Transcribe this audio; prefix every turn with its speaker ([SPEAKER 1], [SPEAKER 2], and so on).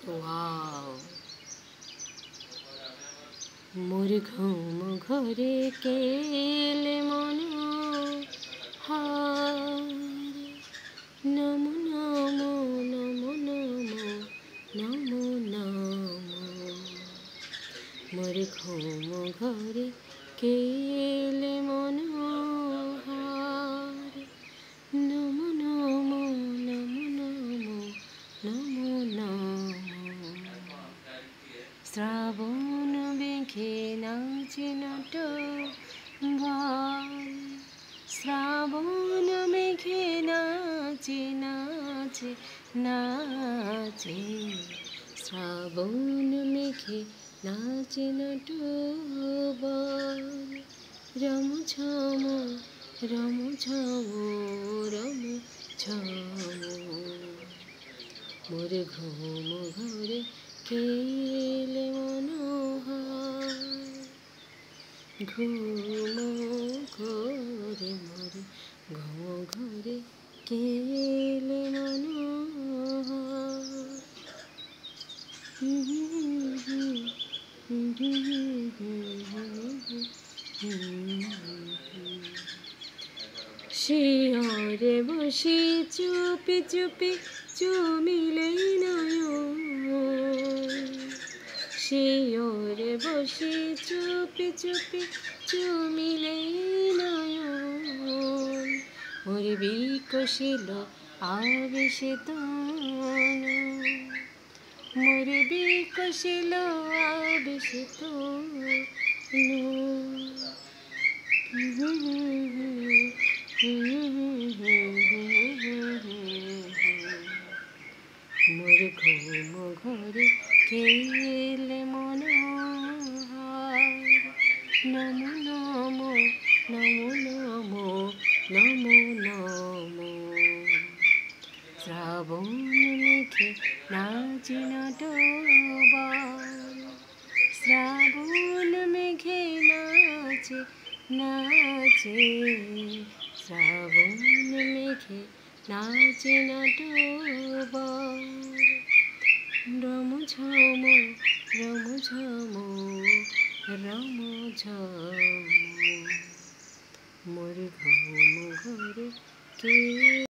[SPEAKER 1] wow মোর ঘুম ঘরে কেলে মন হারে নমো নমো নমো নমো নমো নমো মোর ঘুম ঘরে কেলে মন হারে নমো নমো নমো নমো নমো নমো শ্রাবণ মেঘে নাচে নটবর শ্রাবণ মেঘে নাচে নাচে নাচে শ্রাবণ মেঘে নাচে নটবর রম ঝম রম ঝম রম ঝম মোর ঘুম ঘরে কেলে মনোহর ঘুম ঘরে মোর ঘুম ঘরে কেলে মনোহর শিয়রে বসে চুপি চুপি চুমিলে নয়ন শিয়রে বসে চুপি চুপি চুমিলে নয়ন মোর বিকশিল আবেশে তন মোর বিকশিল আবেশে তন মোর ঘুম ঘরে কেলে মনোহর নমো নমো নমো নমো নমো নমো শ্রাবণ মেঘে নাচে নটবর শ্রাবণ মেঘে নাচে নাচে শ্রাবণ মেঘে নাচে নটবর রম ঝম রম ঝম রম ঝম